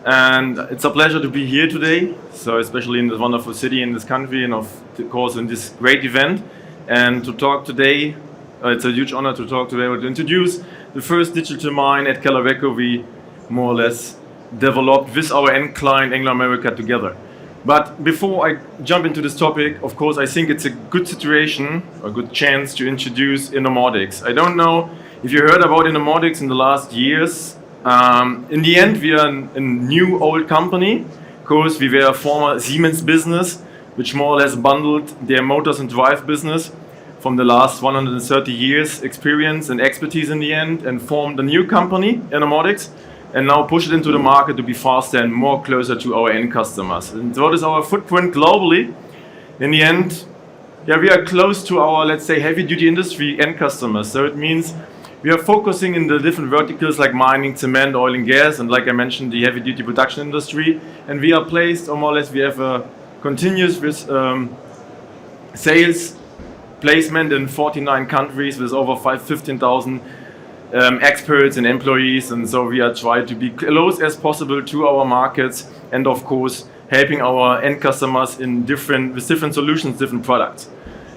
and it's a pleasure to be here today. So especially in this wonderful city, in this country, and of course in this great event, and to talk today. It's a huge honor to talk today, to introduce the first digital mine at Quellaveco we more or less developed with our end client Anglo America together. But before I jump into this topic, of course, I think it's a good situation, a good chance to introduce Innomotics. I don't know if you heard about Innomotics in the last years. In the end, we are a new old company, because we were a former Siemens business, which more or less bundled their motors and drive business from the last 130 years experience and expertise in the end, and formed a new company, Innomotics, and now push it into the market to be faster and more closer to our end customers. And what is our footprint globally? In the end, we are close to our, let's say, heavy duty industry end customers. So it means we are focusing in the different verticals like mining, cement, oil and gas, and like I mentioned, the heavy duty production industry. And we are placed, or more or less, we have a continuous sales placement in 49 countries with over 15,000 experts and employees, and so we are trying to be close as possible to our markets, and of course helping our end customers with different solutions, different products.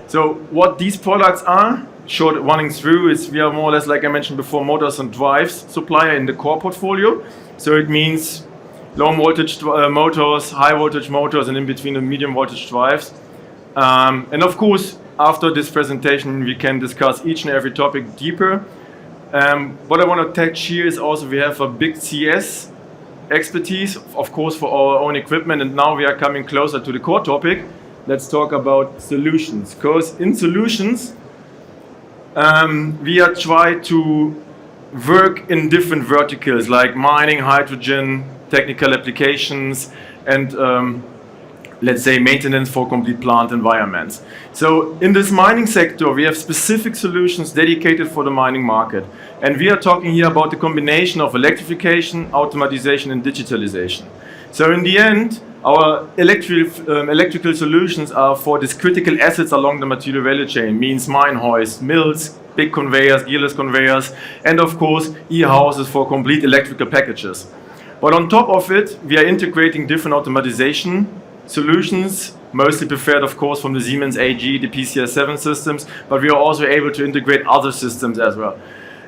So what these products are, short running through, is we are more or less, like I mentioned before, motors and drives supplier in the core portfolio. So it means low voltage motors, high voltage motors, and in between the medium voltage drives. And of course, after this presentation, we can discuss each and every topic deeper. What I want to touch here is also we have a big CS expertise, of course, for our own equipment, and now we are coming closer to the core topic. Let's talk about solutions, because in solutions we are trying to work in different verticals like mining, hydrogen, technical applications, and let's say maintenance for complete plant environments. So in this mining sector, we have specific solutions dedicated for the mining market. And we are talking here about the combination of electrification, automatization, and digitalization. So in the end, our electrical solutions are for these critical assets along the material value chain, means mine hoists, mills, big conveyors, gearless conveyors, and of course, e-houses for complete electrical packages. But on top of it, we are integrating different automatization solutions, mostly preferred of course from the Siemens AG, the PCS7 systems, but we are also able to integrate other systems as well.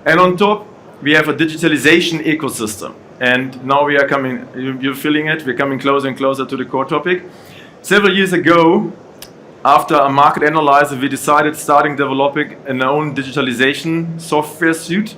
And on top, we have a digitalization ecosystem. And now we are coming, you're feeling it, we're coming closer and closer to the core topic. Several years ago, after a market analysis, we decided starting developing an own digitalization software suite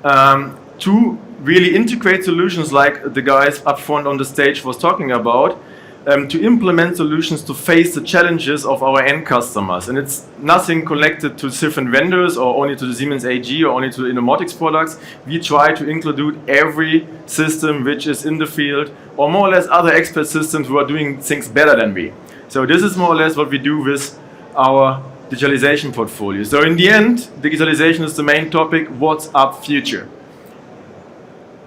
to really integrate solutions like the guys up front on the stage was talking about, to implement solutions to face the challenges of our end customers. And it's nothing connected to different vendors or only to the Siemens AG or only to the Innomotics products. We try to include every system which is in the field, or more or less other expert systems who are doing things better than we. So this is more or less what we do with our digitalization portfolio. So in the end, digitalization is the main topic. What's up future?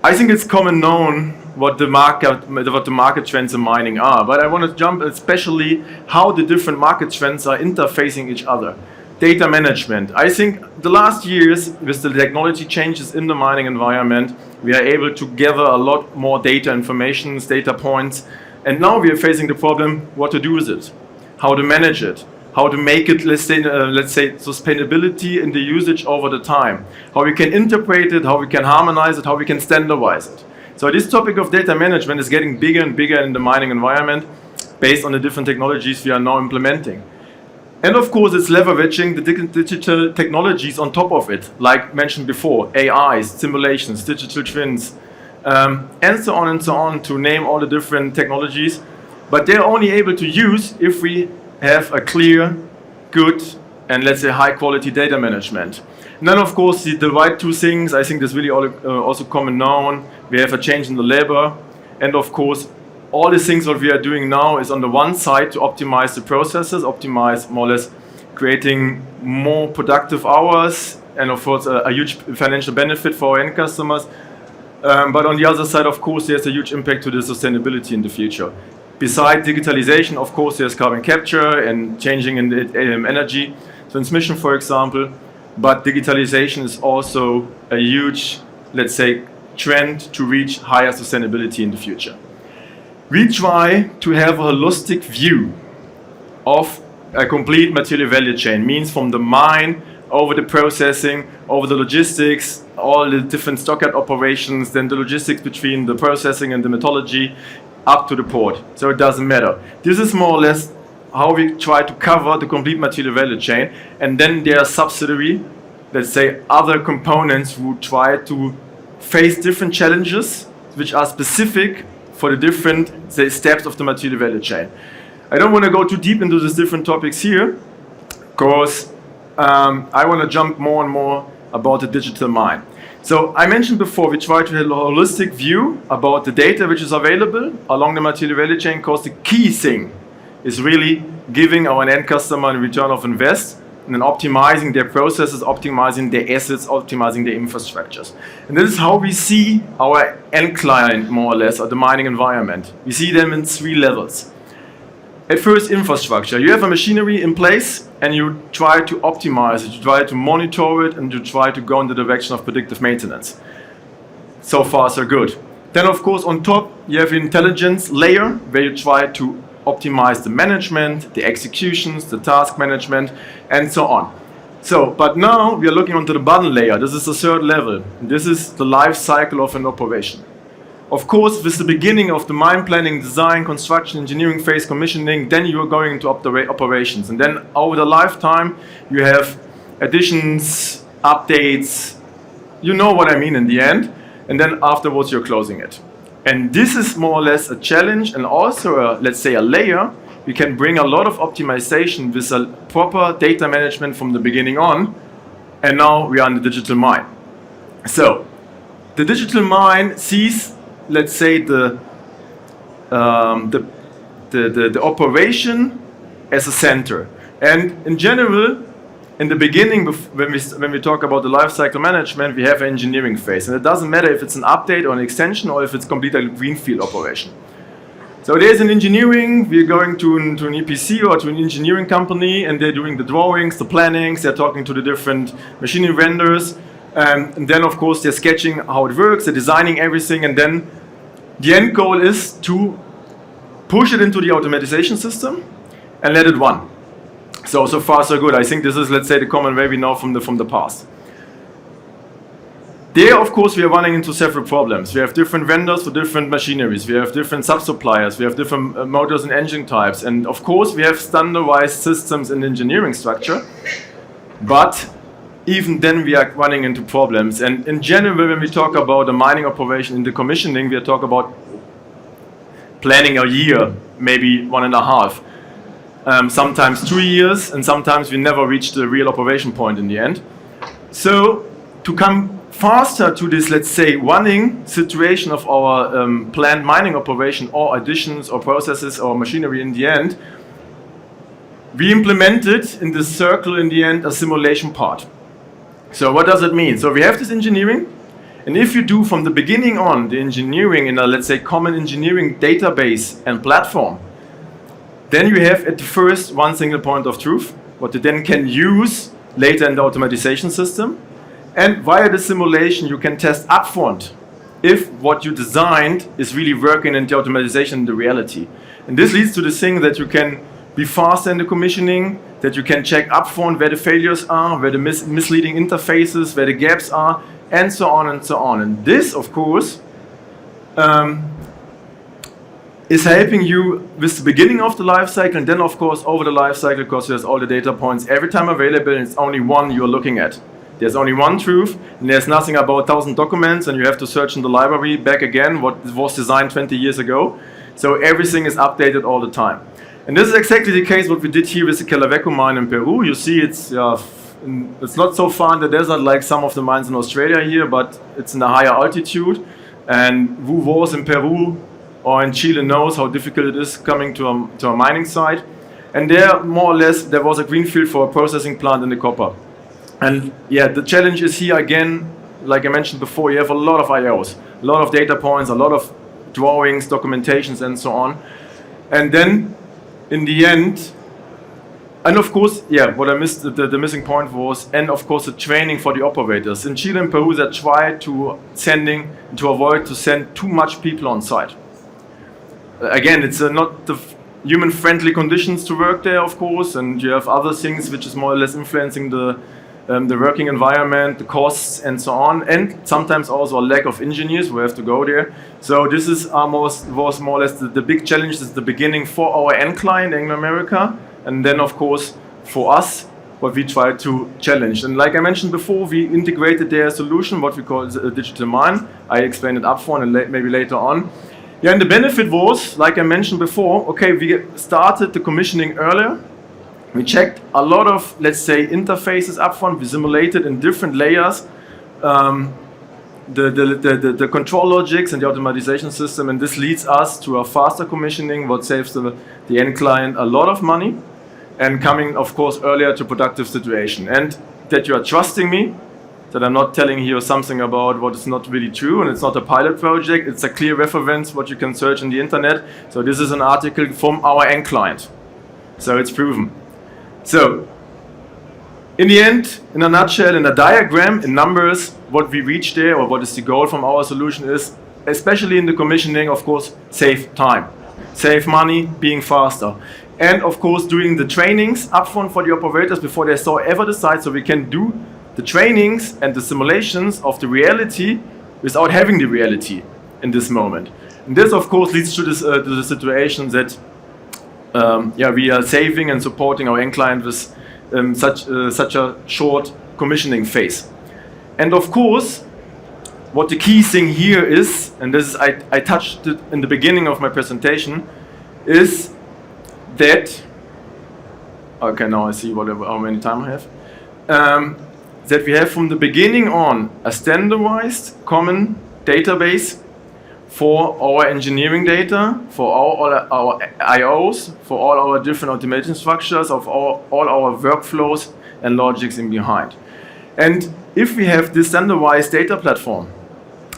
I think it's common known what the market trends in mining are, but I want to jump especially how the different market trends are interfacing each other. Data management. I think the last years, with the technology changes in the mining environment, we are able to gather a lot more data information, data points, and now we are facing the problem what to do with it, how to manage it, how to make it, let's say, sustainability in the usage over the time, how we can interpret it, how we can harmonize it, how we can standardize it. So this topic of data management is getting bigger and bigger in the mining environment based on the different technologies we are now implementing. And of course, it's leveraging the digital technologies on top of it, like mentioned before, AIs, simulations, digital twins, and so on, to name all the different technologies. But they're only able to use if we have a clear, good, and let's say high quality data management. And then of course the right two things, I think that's really also common known. We have a change in the labor, and of course all the things what we are doing now is on the one side to optimize the processes, optimize more or less creating more productive hours, and of course a huge financial benefit for our end customers. But on the other side, of course, there's a huge impact to the sustainability in the future. Besides digitalization, of course, there's carbon capture and changing in the energy transmission, for example. But digitalization is also a huge, let's say, trend to reach higher sustainability in the future. We try to have a holistic view of a complete material value chain, means from the mine over the processing, over the logistics, all the different stockyard operations, then the logistics between the processing and the metallurgy, up to the port. So it doesn't matter. This is more or less how we try to cover the complete material value chain, and then there are subsidiary, let's say, other components who try to face different challenges which are specific for the different, say, steps of the material value chain. I don't want to go too deep into these different topics here, because I want to jump more and more about the digital mine. So I mentioned before, we try to have a holistic view about the data which is available along the material value chain, because the key thing is really giving our end customer a return of invest, and then optimizing their processes, optimizing their assets, optimizing their infrastructures. And this is how we see our end client, more or less, or the mining environment. We see them in 3 levels. At first, infrastructure. You have a machinery in place, and you try to optimize it, you try to monitor it, and you try to go in the direction of predictive maintenance. So far, so good. Then, of course, on top, you have the intelligence layer, where you try to optimize the management, the executions, the task management, and so on. So, but now we are looking onto the bottom layer. This is the 3rd level. This is the life cycle of an operation. Of course, with the beginning of the mine planning, design, construction, engineering phase, commissioning, then you are going into operations. And then over the lifetime, you have additions, updates, you know what I mean in the end. And then afterwards, you're closing it. And this is more or less a challenge, and also, let's say, a layer. We can bring a lot of optimization with a proper data management from the beginning on. And now we are in the digital mine. So, the digital mine sees, let's say, the operation as a center. And in general, in the beginning, when we talk about the life cycle management, we have an engineering phase. And it doesn't matter if it's an update or an extension or if it's completely a greenfield operation. So there's an engineering, we're going to an EPC or to an engineering company, and they're doing the drawings, the plannings, they're talking to the different machinery vendors. And then, of course, they're sketching how it works, they're designing everything, and then the end goal is to push it into the automatization system and let it run. So far, so good. I think this is, let's say, the common way we know from the past. There, of course, we are running into several problems. We have different vendors for different machineries. We have different sub-suppliers. We have different motors and engine types. And, of course, we have standardized systems in engineering structure. But even then, we are running into problems. And in general, when we talk about a mining operation in the commissioning, we talk about planning a year, maybe 1.5. Sometimes 2 years, and sometimes we never reach the real operation point in the end. So to come faster to this, let's say, running situation of our planned mining operation, or additions or processes or machinery in the end, we implemented in this circle in the end a simulation part. So what does it mean? So we have this engineering, and if you do from the beginning on the engineering in a, let's say, common engineering database and platform, then you have at the first one single point of truth, what you then can use later in the automatization system. And via the simulation, you can test upfront if what you designed is really working in the automatization in the reality. And this leads to the thing that you can be faster in the commissioning, that you can check upfront where the failures are, where the misleading interfaces, where the gaps are, and so on and so on. And this, of course, is helping you with the beginning of the life cycle, and then, of course, over the life cycle, because there's all the data points every time available, and it's only one you're looking at. There's only one truth, and there's nothing about 1,000 documents, and you have to search in the library back again what was designed 20 years ago. So everything is updated all the time. And this is exactly the case what we did here with the Quellaveco mine in Peru. You see it's not so far in the desert like some of the mines in Australia here, but it's in a higher altitude. And who was in Peru or in Chile knows how difficult it is coming to a mining site. And there, more or less, there was a greenfield for a processing plant in the copper. And yeah, the challenge is here again, like I mentioned before, you have a lot of IOs, a lot of data points, a lot of drawings, documentations, and so on. And then, in the end, And of course, yeah, what I missed, the missing point was, and of course the training for the operators. In Chile and Peru, they try to avoid to send too much people on site. Again, it's not the human-friendly conditions to work there, of course, and you have other things which is more or less influencing the working environment, the costs, and so on, and sometimes also a lack of engineers who have to go there. So this is was more or less the big challenge. This is the beginning for our end client, Anglo America, and then of course for us, what we try to challenge. And like I mentioned before, we integrated their solution, what we call a digital mine. I explained it up front and maybe later on. Yeah, and the benefit was, like I mentioned before, okay, we started the commissioning earlier. We checked a lot of, let's say, interfaces upfront. We simulated in different layers the control logics and the automatization system, and this leads us to a faster commissioning, what saves the end client a lot of money, and coming, of course, earlier to productive situation. And that you are trusting me, that I'm not telling you something about what is not really true, and it's not a pilot project, it's a clear reference, what you can search in the internet. So this is an article from our end client. So it's proven. So, in the end, in a nutshell, in a diagram, in numbers, what we reach there, or what is the goal from our solution is, especially in the commissioning, of course, save time, save money, being faster. And of course, doing the trainings upfront for the operators before they saw ever the site, so we can do the trainings and the simulations of the reality without having the reality in this moment. And this, of course, leads to the situation that we are saving and supporting our end client with such a short commissioning phase. And of course, what the key thing here is, and this is I touched it in the beginning of my presentation, is that, okay, now I see how many time I have, that we have from the beginning on a standardized common database for our engineering data, for all our IOs, for all our different automation structures, of all our workflows and logics in behind. And if we have this standardized data platform,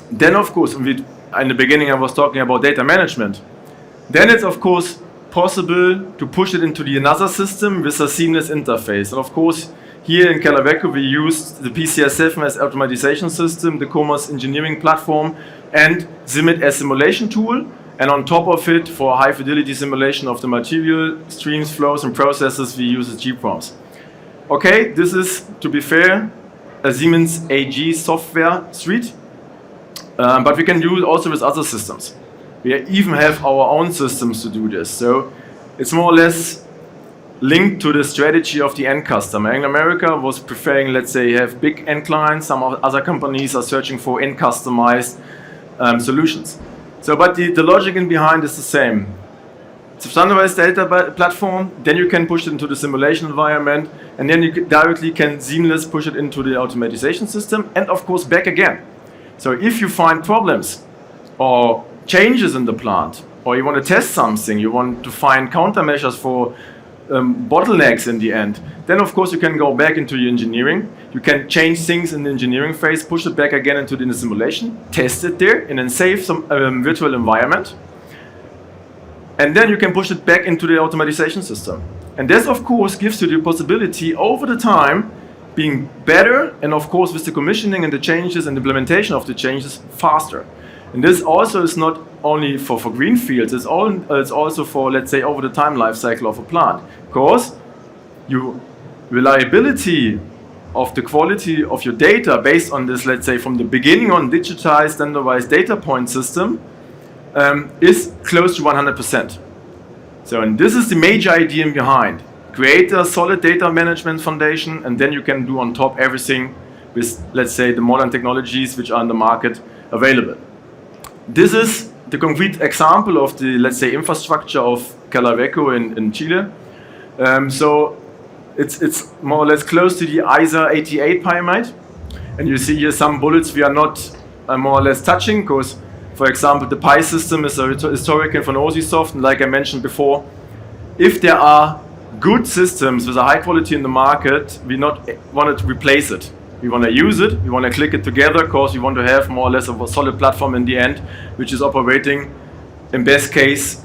then of course, in the beginning I was talking about data management, then it's of course possible to push it into another system with a seamless interface. And of course, here in Quellaveco we used the PCS7 as automatization system, the Commerce engineering platform, and Simit as simulation tool, and on top of it, for high fidelity simulation of the material streams, flows, and processes, we use the GPROMs. Okay, this is, to be fair, a Siemens AG software suite, but we can do it also with other systems. We even have our own systems to do this, so it's more or less linked to the strategy of the end customer. Anglo America was preferring, let's say, have big end clients. Some other companies are searching for end customized solutions. So, but the logic in behind is the same. It's a standardized data platform, then you can push it into the simulation environment, and then you directly can seamless push it into the automatization system, and of course back again. So if you find problems or changes in the plant, or you want to test something, you want to find countermeasures for bottlenecks in the end, then of course you can go back into your engineering. You can change things in the engineering phase, push it back again into the simulation, test it there, and then save some virtual environment. And then you can push it back into the automatization system. And this of course gives you the possibility over the time being better, and of course with the commissioning and the changes and implementation of the changes faster. And this also is not only for greenfields, it's also for, let's say, over the time life cycle of a plant. Because your reliability of the quality of your data based on this, let's say, from the beginning on digitized, standardized data point system is close to 100%. So, and this is the major idea behind. Create a solid data management foundation, and then you can do on top everything with, let's say, the modern technologies which are in the market available. This is the concrete example of the, let's say, infrastructure of Quellaveco in Chile. So it's more or less close to the ISA 88 pyramid. And you see here some bullets we are not more or less touching, because, for example, the PI system is a historical from OSIsoft, and like I mentioned before, if there are good systems with a high quality in the market, we not want to replace it. We want to use it, we want to click it together, because we want to have more or less of a solid platform in the end, which is operating in best case,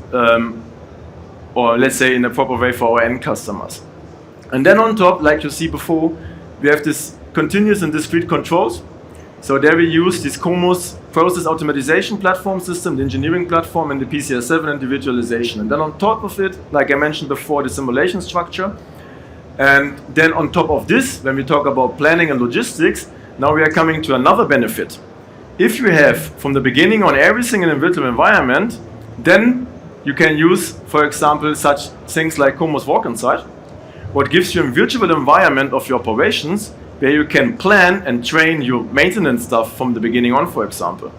or let's say in a proper way for our end customers. And then on top, like you see before, we have this continuous and discrete controls. So there we use this COMOS process automatization platform system, the engineering platform, and the PCS7 and the virtualization. And then on top of it, like I mentioned before, the simulation structure. And then on top of this, when we talk about planning and logistics, now we are coming to another benefit. If you have from the beginning on everything in a virtual environment, then you can use, for example, such things like COMOS Walk Inside, what gives you a virtual environment of your operations where you can plan and train your maintenance stuff from the beginning on, for example.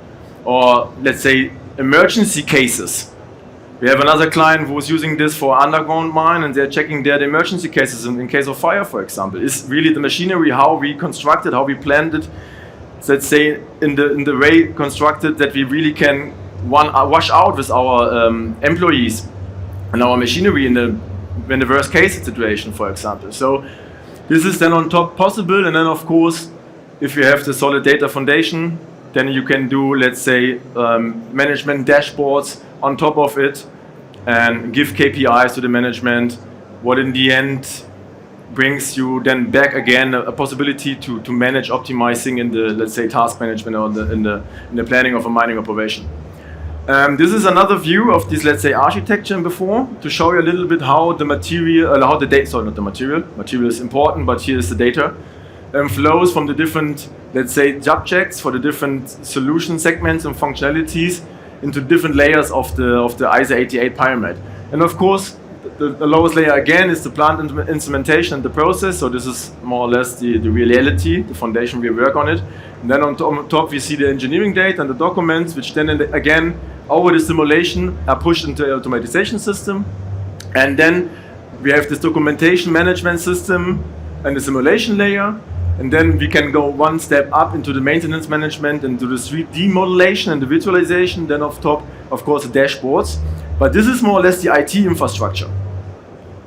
Or let's say emergency cases. We have another client who's using this for underground mine, and they're checking their emergency cases in case of fire, for example. Is really the machinery, how we constructed, how we planned it, let's say in the way constructed that we really can wash out with our employees and our machinery in the worst case situation, for example. So this is then on top possible, and then of course, if you have the solid data foundation, then you can do, let's say, management dashboards on top of it and give KPIs to the management, what in the end brings you then back again a possibility to manage optimizing in the, let's say, task management or in the planning of a mining operation. This is another view of this, let's say, architecture before, to show you a little bit how the material, how the data, sorry, not the material is important, but here is the data, flows from the different, let's say, subjects for the different solution segments and functionalities into different layers of the ISO 88 pyramid. And of course, the lowest layer again is the plant instrumentation and the process, so this is more or less the reality, the foundation we work on it. And then on top we see the engineering data and the documents, which then again, over the simulation, are pushed into the automatization system. And then we have this documentation management system and the simulation layer. And then we can go one step up into the maintenance management and to the 3D modelation and the visualization. Then off top, of course, the dashboards. But this is more or less the IT infrastructure.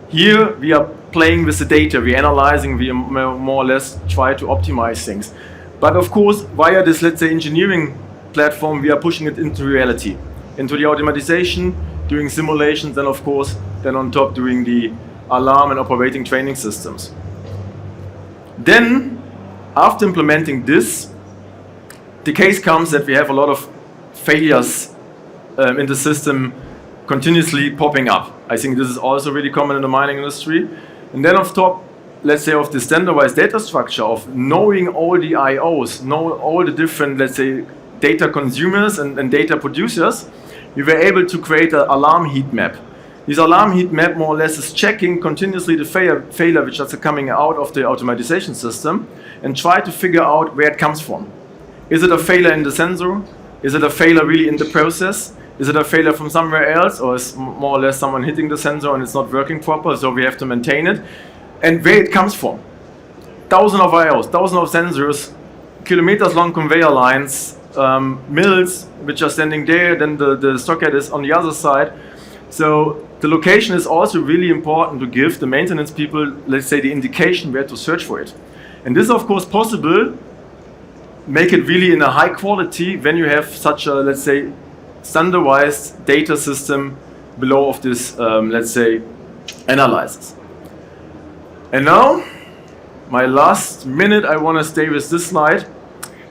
Here we are playing with the data, we're analyzing, we more or less try to optimize things. But of course, via this, let's say, engineering platform, we are pushing it into reality, into the automatization, doing simulations, and of course, then on top doing the alarm and operating training systems. Then, after implementing this, the case comes that we have a lot of failures in the system continuously popping up. I think this is also really common in the mining industry. And then on top, let's say, of the standardized data structure of knowing all the IOs, know all the different, let's say, data consumers and data producers, we were able to create an alarm heat map. This alarm heat map more or less is checking continuously the failure which is coming out of the automatization system and try to figure out where it comes from. Is it a failure in the sensor? Is it a failure really in the process? Is it a failure from somewhere else, or is more or less someone hitting the sensor and it's not working proper, so we have to maintain it? And where it comes from. Thousands of IOs, thousands of sensors, kilometers long conveyor lines, mills which are standing there, then the stockhead is on the other side. So the location is also really important to give the maintenance people, let's say, the indication where to search for it. And this is of course possible, make it really in a high quality when you have such a, let's say, standardized data system below of this, let's say, analysis. And now, my last minute, I want to stay with this slide,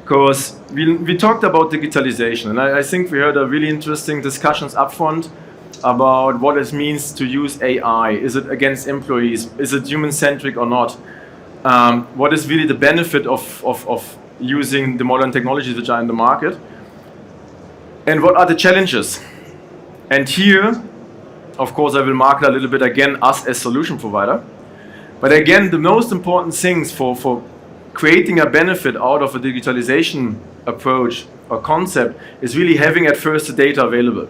because we talked about digitalization, and I think we heard a really interesting discussions up front about what it means to use AI. Is it against employees? Is it human-centric or not? What is really the benefit of using the modern technologies which are in the market? And what are the challenges? And here, of course, I will market a little bit again us as solution provider. But again, the most important things for creating a benefit out of a digitalization approach or concept is really having at first the data available.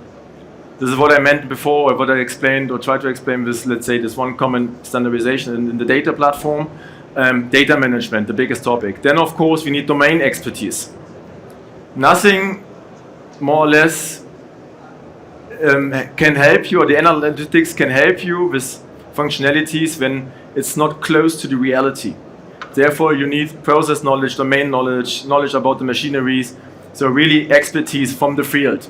This is what I meant before, or what I explained or tried to explain with, let's say, this one common standardization in the data platform. Data management, the biggest topic. Then, of course, we need domain expertise. Nothing more or less can help you, or the analytics can help you with functionalities when it's not close to the reality. Therefore, you need process knowledge, domain knowledge, knowledge about the machineries, so really expertise from the field.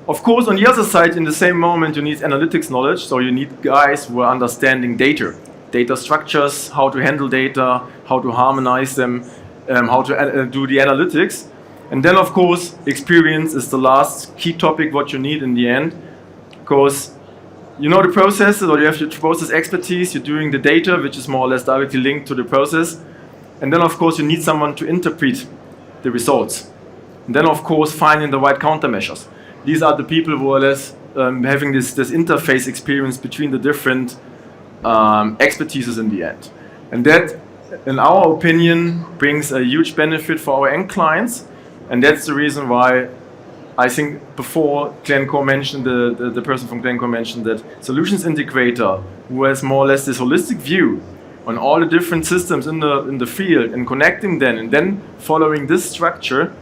Of course, on the other side, in the same moment, you need analytics knowledge, so you need guys who are understanding data. data structures, how to handle data, how to harmonize them, how to do the analytics. And then, of course, experience is the last key topic what you need in the end, because you know the processes, or you have your process expertise, you're doing the data, which is more or less directly linked to the process. And then, of course, you need someone to interpret the results. And then, of course, finding the right countermeasures. These are the people who are less having this interface experience between the different expertises in the end. And that, in our opinion, brings a huge benefit for our end clients. And that's the reason why I think before Glencore mentioned, the person from Glencore mentioned that solutions integrator who has more or less this holistic view on all the different systems in the field and connecting them and then following this structure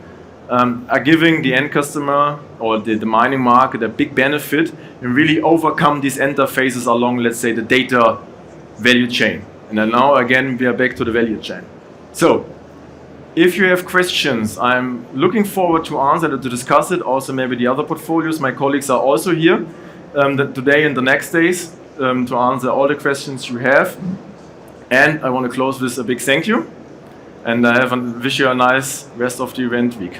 are giving the end customer or the mining market a big benefit and really overcome these interfaces along, let's say, the data value chain. And then now again we are back to the value chain. So if you have questions, I'm looking forward to answer to discuss it. Also maybe the other portfolios, my colleagues are also here today and the next days to answer all the questions you have. And I want to close with a big thank you, and I wish you a nice rest of the event week.